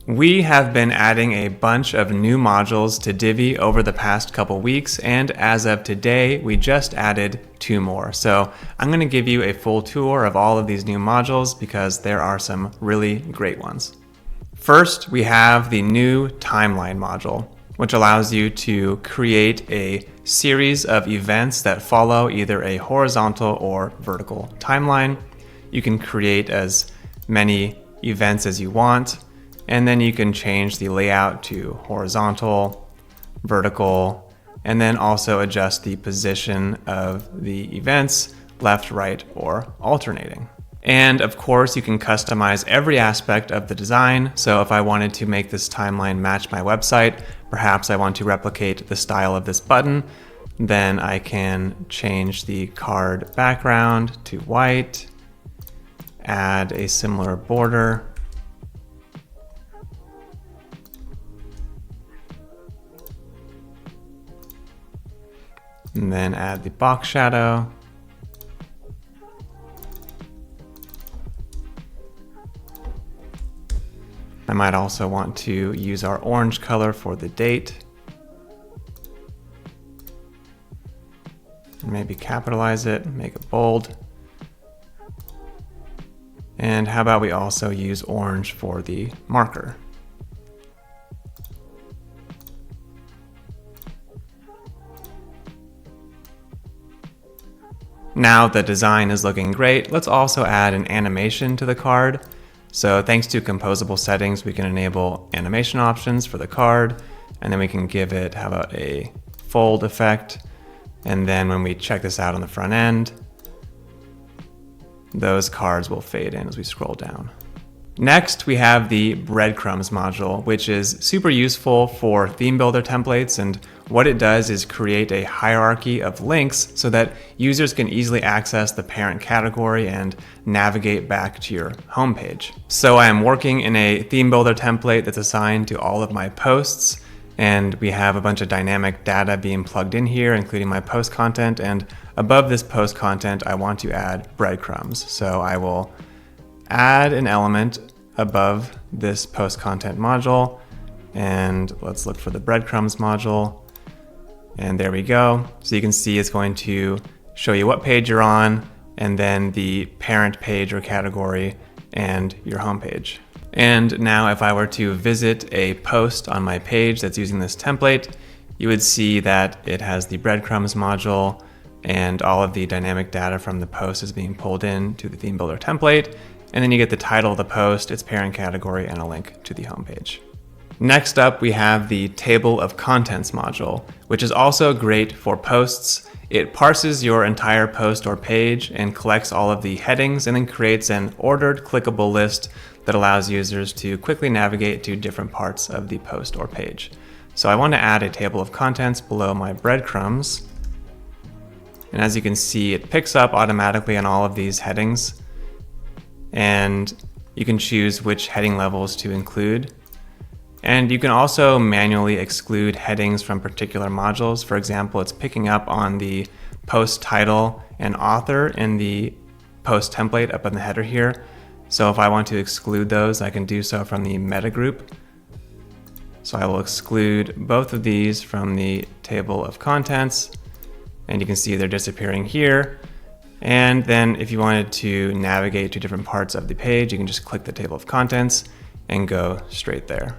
We have been adding a bunch of new modules to Divi over the past couple weeks, and as of today, we just added 2 more. So I'm going to give you a full tour of all of these new modules because there are some really great ones. First, we have the new timeline module, which allows you to create a series of events that follow either a horizontal or vertical timeline. You can create as many events as you want, and then you can change the layout to horizontal, vertical, and then also adjust the position of the events, left, right, or alternating. And of course, you can customize every aspect of the design. So if I wanted to make this timeline match my website, perhaps I want to replicate the style of this button, then I can change the card background to white, add a similar border, and then add the box shadow. I might also want to use our orange color for the date. Maybe capitalize it, make it bold. And how about we also use orange for the marker? Now the design is looking great, let's also add an animation to the card. So thanks to composable settings, we can enable animation options for the card, and then we can give it, how about a fold effect? And then when we check this out on the front end, those cards will fade in as we scroll down. Next, we have the Breadcrumbs module, which is super useful for theme builder templates, and what it does is create a hierarchy of links so that users can easily access the parent category and navigate back to your homepage. So I am working in a theme builder template that's assigned to all of my posts, and we have a bunch of dynamic data being plugged in here, including my post content, and above this post content, I want to add breadcrumbs. So I will add an element above this post content module, and let's look for the breadcrumbs module, and there we go. So you can see it's going to show you what page you're on, and then the parent page or category and your home page. And now if I were to visit a post on my page that's using this template, you would see that it has the breadcrumbs module, and all of the dynamic data from the post is being pulled in to the theme builder template. And then you get the title of the post, its parent category, and a link to the homepage. Next up, we have the table of contents module, which is also great for posts. It parses your entire post or page and collects all of the headings and then creates an ordered clickable list that allows users to quickly navigate to different parts of the post or page. So I want to add a table of contents below my breadcrumbs. And as you can see, it picks up automatically on all of these headings. And you can choose which heading levels to include. And you can also manually exclude headings from particular modules. For example, it's picking up on the post title and author in the post template up in the header here. So if I want to exclude those, I can do so from the meta group. So I will exclude both of these from the table of contents, and you can see they're disappearing here. And then if you wanted to navigate to different parts of the page, you can just click the table of contents and go straight there.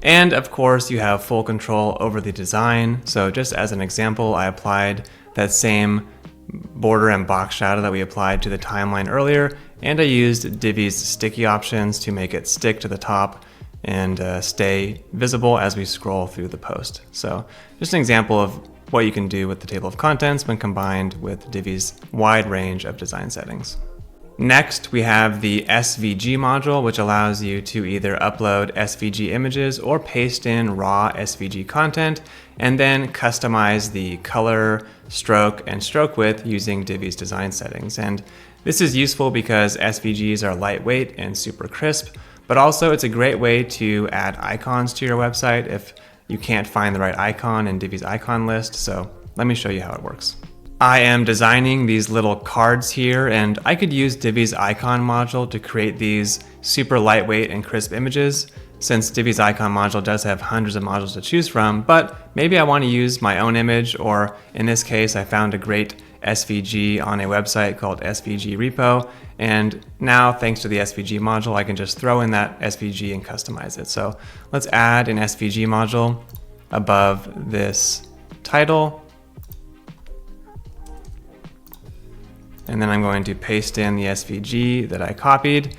And of course, you have full control over the design. So just as an example, I applied that same border and box shadow that we applied to the timeline earlier, and I used Divi's sticky options to make it stick to the top and stay visible as we scroll through the post. So just an example of what you can do with the table of contents when combined with Divi's wide range of design settings. Next, we have the SVG module, which allows you to either upload SVG images or paste in raw SVG content, and then customize the color, stroke, and stroke width using Divi's design settings. And this is useful because SVGs are lightweight and super crisp, but also it's a great way to add icons to your website if you can't find the right icon in Divi's icon list. So let me show you how it works. I am designing these little cards here, and I could use Divi's icon module to create these super lightweight and crisp images. since Divi's icon module does have hundreds of modules to choose from, but maybe I want to use my own image, or in this case, I found a great SVG on a website called SVG Repo, and now thanks to the SVG module, I can just throw in that SVG and customize it. So let's add an SVG module above this title, and then I'm going to paste in the SVG that I copied.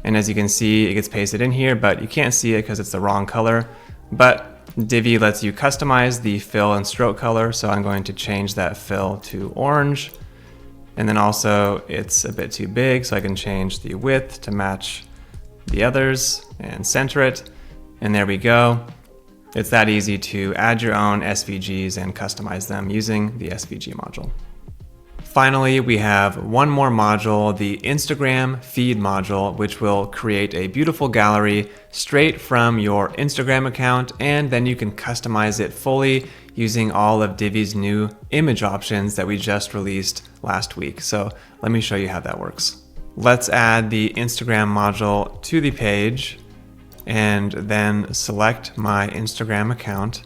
And as you can see, it gets pasted in here, but you can't see it because it's the wrong color. But Divi lets you customize the fill and stroke color, so I'm going to change that fill to orange. And then also it's a bit too big, so I can change the width to match the others and center it. And there we go. It's that easy to add your own SVGs and customize them using the SVG module. Finally, we have one more module, the Instagram feed module, which will create a beautiful gallery straight from your Instagram account, and then you can customize it fully using all of Divi's new image options that we just released last week. So let me show you how that works. Let's add the Instagram module to the page and then select my Instagram account.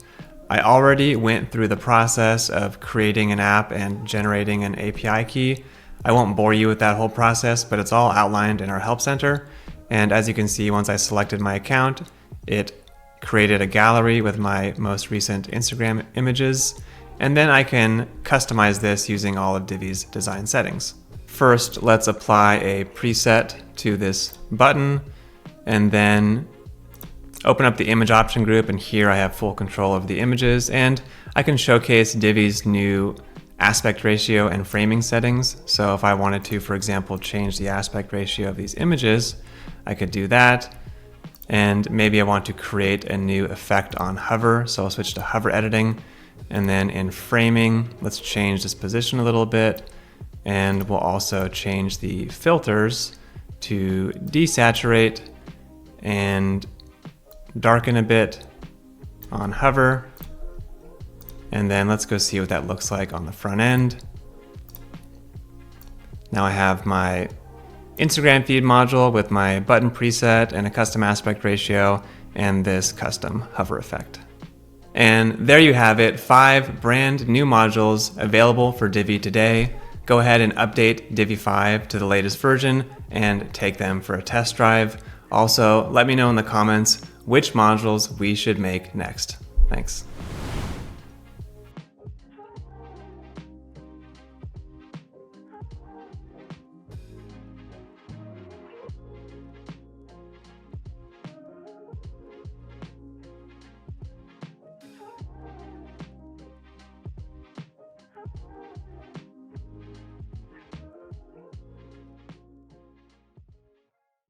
I already went through the process of creating an app and generating an API key. I won't bore you with that whole process, but it's all outlined in our Help Center. And as you can see, once I selected my account, it created a gallery with my most recent Instagram images. And then I can customize this using all of Divi's design settings. First, let's apply a preset to this button, and then open up the image option group, and here I have full control of the images, and I can showcase Divi's new aspect ratio and framing settings. So if I wanted to, for example, change the aspect ratio of these images, I could do that. And maybe I want to create a new effect on hover, so I'll switch to hover editing. And then in framing, let's change this position a little bit, and we'll also change the filters to desaturate and darken a bit on hover. And then let's go see what that looks like on the front end. Now I have my Instagram feed module with my button preset and a custom aspect ratio and this custom hover effect. And there you have it, 5 brand new modules available for Divi today. Go ahead and update Divi 5 to the latest version and take them for a test drive. Also, let me know in the comments which modules we should make next. Thanks.